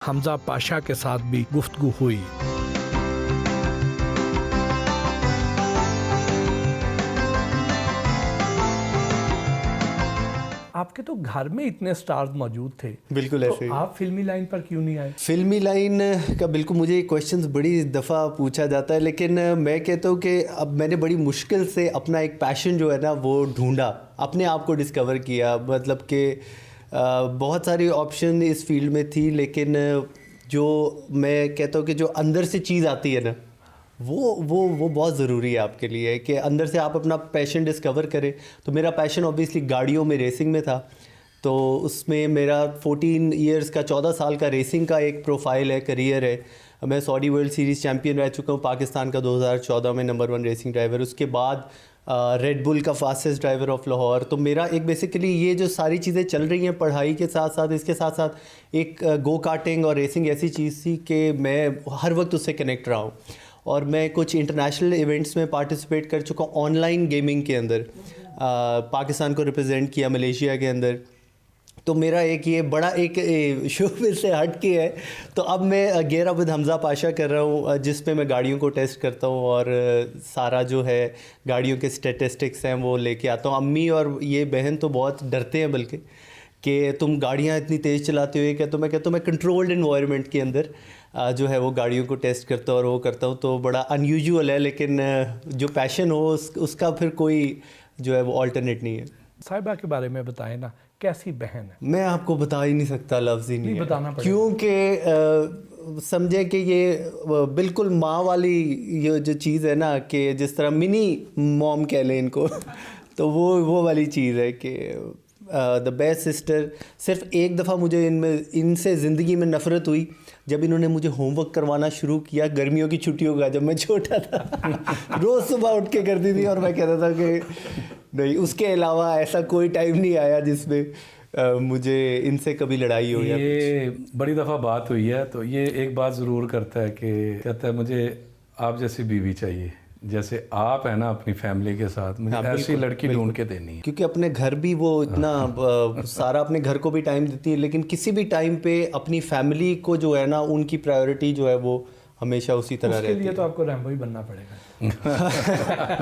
हमजा पाशा के साथ भी गुफ्तगू हुई। आपके तो घर में इतने स्टार्स मौजूद थे, बिल्कुल ऐसे ही। तो आप फिल्मी लाइन पर क्यों नहीं आए? फिल्मी लाइन का बिल्कुल मुझे ये क्वेश्चंस बड़ी दफ़ा पूछा जाता है, लेकिन मैं कहता हूँ कि अब मैंने बड़ी मुश्किल से अपना एक पैशन जो है ना वो ढूंढा, अपने आप को डिस्कवर किया। मतलब कि बहुत सारी ऑप्शन इस फील्ड में थी, लेकिन जो मैं कहता हूँ कि जो अंदर से चीज़ आती है ना वो बहुत ज़रूरी है आपके लिए, कि अंदर से आप अपना पैशन डिस्कवर करें। तो मेरा पैशन ऑब्वियसली गाड़ियों में रेसिंग में था, तो उसमें मेरा 14 इयर्स का 14 साल का रेसिंग का एक प्रोफाइल है, करियर है। मैं सऊदी वर्ल्ड सीरीज़ चैम्पियन रह चुका हूँ, पाकिस्तान का 2014 में नंबर 1 रेसिंग ड्राइवर, उसके बाद रेड बुल का फास्टेस्ट ड्राइवर ऑफ लाहौर। तो मेरा एक बेसिकली ये जो सारी चीज़ें चल रही हैं पढ़ाई के साथ साथ, इसके साथ साथ एक गो कार्टिंग और रेसिंग ऐसी चीज़ थी कि मैं हर वक्त उससे कनेक्ट रहा हूँ। और मैं कुछ इंटरनेशनल इवेंट्स में पार्टिसिपेट कर चुका हूँ ऑनलाइन गेमिंग के अंदर, पाकिस्तान को रिप्रेजेंट किया मलेशिया के अंदर। तो मेरा एक ये बड़ा एक शोबिज़ से हट के है। तो अब मैं गेयर विद हमजा पाशा कर रहा हूँ, जिसमें मैं गाड़ियों को टेस्ट करता हूँ और सारा जो है गाड़ियों के स्टैटिस्टिक्स हैं वो लेके आता हूँ। अम्मी और ये बहन तो बहुत डरते हैं बल्कि, कि तुम गाड़ियाँ इतनी तेज़ चलाते हो। क्या तो मैं कहता हूँ मैं कंट्रोल्ड इन्वायरमेंट के अंदर जो है वो गाड़ियों को टेस्ट करता हूँ और वो करता हूँ। तो बड़ा अनयूजुअल है, लेकिन जो पैशन हो उसका फिर कोई जो है वो अल्टरनेट नहीं है। साहिबा के बारे में बताएं ना, कैसी बहन है? मैं आपको बता ही नहीं सकता, लफ्ज़ ही नहीं है, बताना पड़ेगा। क्योंकि समझे कि ये बिल्कुल माँ वाली ये जो चीज़ है ना, कि जिस तरह मिनी मॉम कह लें इनको तो वो वाली चीज़ है कि द बेस्ट सिस्टर। सिर्फ एक दफ़ा मुझे इनसे ज़िंदगी में नफ़रत हुई जब इन्होंने मुझे होमवर्क करवाना शुरू किया गर्मियों की छुट्टियों का, जब मैं छोटा था। रोज़ सुबह उठ के करती थी और मैं कहता था कि नहीं, उसके अलावा ऐसा कोई टाइम नहीं आया जिसमें मुझे इनसे कभी लड़ाई हो। ये बड़ी दफ़ा बात हुई है, तो ये एक बात ज़रूर करता है कि कहता है मुझे आप जैसी बीवी चाहिए, जैसे आप है ना अपनी फैमिली के साथ, मुझे ऐसी लड़की ढूंढ के देनी है। क्योंकि अपने घर भी वो इतना सारा अपने घर को भी टाइम देती है, लेकिन किसी भी टाइम पे अपनी फैमिली को जो है ना उनकी प्रायोरिटी जो है वो हमेशा उसी तरह रहती है। उसके लिए तो आपको रैम्बो ही बनना पड़ेगा।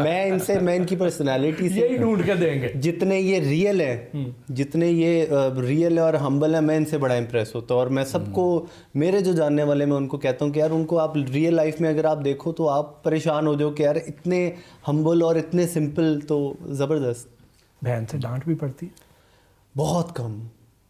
मैं इनकी पर्सनालिटी से यही ढूंढ के देंगे। जितने ये रियल है, जितने ये रियल है और हम्बल है, मैं इनसे बड़ा इंप्रेस होता हूँ। और मैं सबको, मेरे जो जानने वाले, मैं उनको कहता हूँ कि यार उनको आप रियल लाइफ में अगर आप देखो तो आप परेशान हो जाओ कि यार इतने हम्बल और इतने सिंपल, तो ज़बरदस्त। बहन से डांट भी पड़ती है? बहुत कम।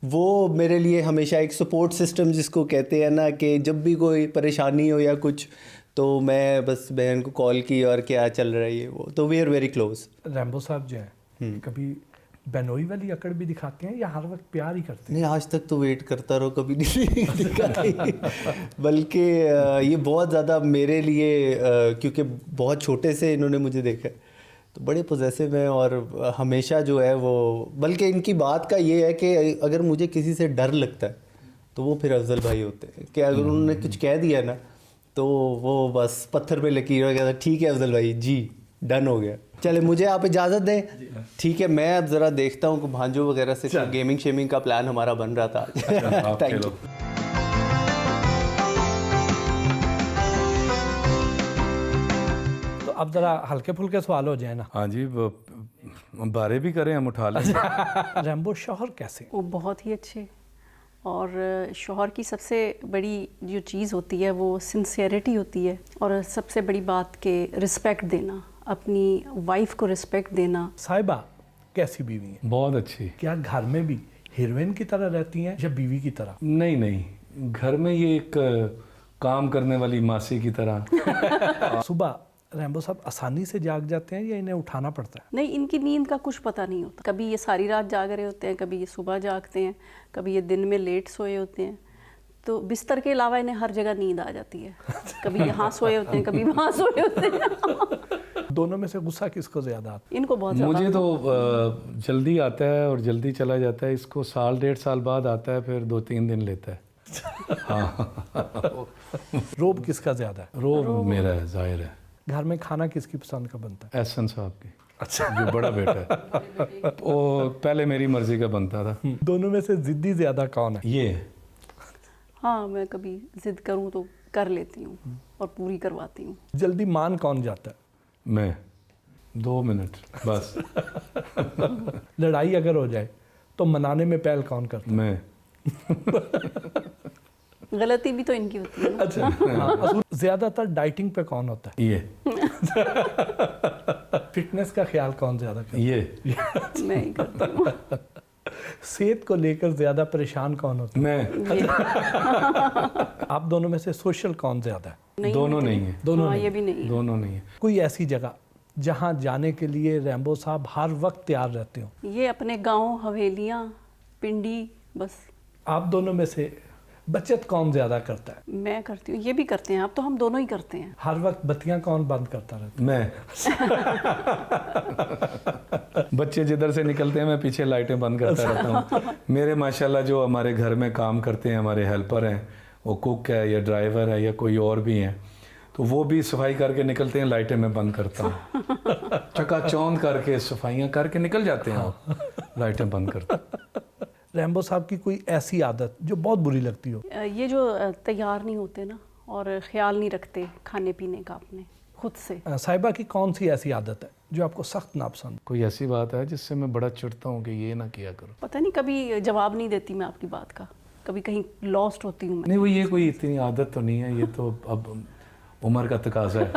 वो मेरे लिए हमेशा एक सपोर्ट सिस्टम जिसको कहते हैं ना, कि जब भी कोई परेशानी हो या कुछ, तो मैं बस बहन को कॉल की और क्या चल रहा है ये वो, तो we are very close. Rambo साहब जो हैं कभी बहनोई वाली अकड़ भी दिखाते हैं या हर वक्त प्यार ही करते हैं? नहीं, आज तक तो वेट करता रहो, कभी नहीं दिखाते। बल्कि ये बहुत ज़्यादा मेरे लिए, क्योंकि बहुत छोटे से इन्होंने मुझे देखा, तो बड़े पॉजेसिव हैं और हमेशा जो है वो, बल्कि इनकी बात का ये है कि अगर मुझे किसी से डर लगता है तो वो फिर अफजल भाई होते हैं, कि अगर उन्होंने कुछ कह दिया ना तो वो बस पत्थर पे लकीर हो गया, ठीक है अफजल भाई जी, डन हो गया। चले, मुझे आप इजाज़त दें? ठीक है, मैं अब ज़रा देखता हूँ कि भांजो वगैरह से गेमिंग शेमिंग का प्लान हमारा बन रहा था। Thank you. अब ज़रा हल्के फुल्के सवाल हो जाए ना। हाँ जी, बारे भी करें, हम उठा लें। रैम्बो शौहर कैसे? वो बहुत ही अच्छे, और शौहर की सबसे बड़ी जो चीज़ होती है वो सिंसियरिटी होती है, और सबसे बड़ी बात के रिस्पेक्ट देना, अपनी वाइफ को रिस्पेक्ट देना। साहिबा कैसी बीवी है? बहुत अच्छी। क्या घर में भी हीरोइन की तरह रहती हैं या बीवी की तरह? नहीं, घर में ये एक काम करने वाली मासी की तरह। सुबह रैम्बो साहब आसानी से जाग जाते हैं या इन्हें उठाना पड़ता है? नहीं, इनकी नींद का कुछ पता नहीं होता। कभी ये सारी रात जाग रहे होते हैं, कभी ये सुबह जागते हैं, कभी ये दिन में लेट सोए होते हैं। तो बिस्तर के अलावा इन्हें हर जगह नींद आ जाती है। कभी यहाँ सोए होते हैं, कभी वहाँ सोए होते हैं। दोनों में से गुस्सा किसको ज़्यादा आता है? इनको बहुत ज़्यादा। मुझे तो जल्दी आता है और जल्दी चला जाता है। इसको 1.5 साल बाद आता है, फिर 2-3 दिन लेता है। हाँ। रोब किसका ज़्यादा है? रोब मेरा है, जाहिर है। घर में खाना किसकी पसंद का बनता है? एहसन साहब की। अच्छा, जो बड़ा बेटा है वो पहले मेरी मर्जी का बनता था। दोनों में से जिद्दी ज़्यादा कौन है? ये हाँ, मैं कभी जिद करूँ तो कर लेती हूँ और पूरी करवाती हूँ। जल्दी मान कौन जाता है? मैं 2 मिनट बस। लड़ाई अगर हो जाए तो मनाने में पहल कौन करता है? मैं गलती भी तो इनकी होती है ना। अच्छा, हाँ, ज्यादातर डाइटिंग पे कौन होता है? ये फिटनेस का ख्याल कौन ज्यादा करता ये मैं ही करती हूँ। है? सेहत को लेकर ज्यादा परेशान कौन होता मैं ये है? आप दोनों में से सोशल कौन ज्यादा है? नहीं दोनों होते। नहीं है, दोनों हाँ, नहीं। ये भी नहीं है। दोनों नहीं है। कोई ऐसी जगह जहां जाने के लिए रैम्बो साहब हर वक्त तैयार रहते हो? ये अपने गांव, हवेलियाँ, पिंडी, बस आप दोनों में से बचत कौन ज्यादा करता है? मैं करती हूँ। ये भी करते हैं, अब तो हम दोनों ही करते हैं। हर वक्त बत्तियां कौन बंद करता रहता मैं बच्चे जिधर से निकलते हैं मैं पीछे लाइटें बंद करता रहता हूँ। मेरे माशाल्लाह जो हमारे घर में काम करते हैं, हमारे हेल्पर हैं, वो कुक है या ड्राइवर है या कोई और भी हैं, तो वो भी सफाई करके निकलते हैं, लाइटें मैं बंद करता हूँ। चकाचौंध करके सफाइयाँ करके निकल जाते हैं, वो लाइटें बंद करते हैं। रैम्बो साहब की कोई ऐसी आदत जो बहुत बुरी लगती हो? ये जो तैयार नहीं होते ना और ख्याल नहीं रखते खाने पीने का अपने खुद से। साहिबा की कौन सी ऐसी आदत है जो आपको सख्त नापसंद? कोई ऐसी बात है जिससे मैं बड़ा चिढ़ता हूँ कि ये ना किया करो? पता नहीं, कभी जवाब नहीं देती मैं आपकी बात का, कभी कहीं लॉस्ट होती हूँ मैं। नहीं, वो ये कोई इतनी आदत तो नहीं है, ये तो अब उम्र का तकाजा है।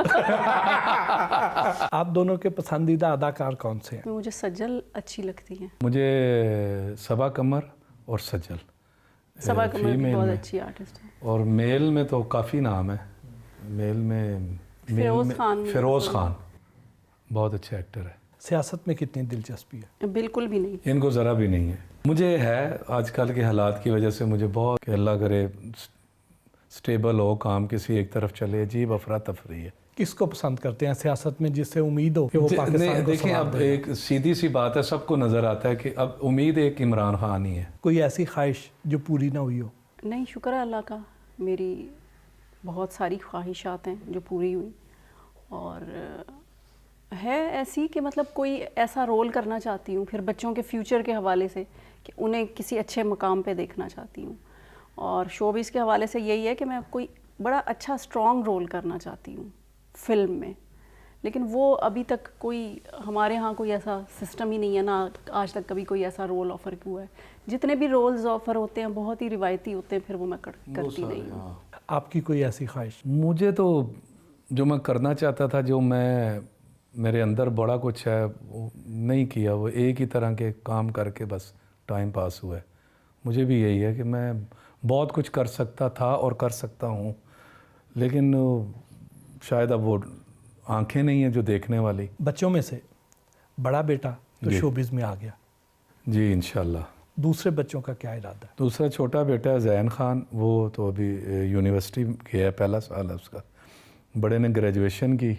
आप दोनों के पसंदीदा अदाकार कौन से हैं? मुझे सज्जल अच्छी लगती हैं। मुझे सबा कमर और सज्जल, सबा कमर भी फीमेल बहुत में। अच्छी आर्टिस्ट है। और मेल में तो काफ़ी नाम है। मेल में फिरोज खान। फिरोज खान बहुत अच्छे एक्टर है। सियासत में कितनी दिलचस्पी है? बिल्कुल भी नहीं। इनको ज़रा भी नहीं है। मुझे है आजकल के हालात की वजह से मुझे बहुत कि अल्लाह करे स्टेबल हो, काम किसी एक तरफ चले, अजीब अफरा तफरी है। किसको पसंद करते हैं सियासत में जिससे उम्मीद हो कि वो पाकिस्तान को देखिए, संभाल अब देगा? एक सीधी सी बात है, सबको नज़र आता है कि अब उम्मीद एक इमरान खान ही है। कोई ऐसी ख्वाहिश जो पूरी ना हुई हो? नहीं, शुक्र है अल्लाह का, मेरी बहुत सारी ख्वाहिशात हैं जो पूरी हुई। और है ऐसी कि मतलब कोई ऐसा रोल करना चाहती हूँ, फिर बच्चों के फ्यूचर के हवाले से कि उन्हें किसी अच्छे मकाम पे देखना चाहती हूँ। और शोबिस के हवाले से यही है कि मैं कोई बड़ा अच्छा स्ट्रॉन्ग रोल करना चाहती हूँ फिल्म में, लेकिन वो अभी तक कोई हमारे यहाँ कोई ऐसा सिस्टम ही नहीं है ना, आज तक कभी कोई ऐसा रोल ऑफ़र हुआ है। जितने भी रोल्स ऑफ़र होते हैं बहुत ही रिवायती होते हैं, फिर वो मैं करती नहीं हूँ। आपकी कोई ऐसी ख्वाहिश? मुझे तो जो मैं करना चाहता था, जो मैं मेरे अंदर बड़ा कुछ है वो नहीं किया, वो एक ही तरह के काम करके बस टाइम पास हुआ है। मुझे भी यही है कि मैं बहुत कुछ कर सकता था और कर सकता हूँ, लेकिन शायद अब वो आंखें नहीं हैं जो देखने वाली। बच्चों में से बड़ा बेटा तो जी। शोबिज़ में आ गया, जी इंशाल्लाह। दूसरे बच्चों का क्या इरादा है? दूसरा छोटा बेटा है जैन खान, वो तो अभी यूनिवर्सिटी गया है, पहला साल है उसका। बड़े ने ग्रेजुएशन की।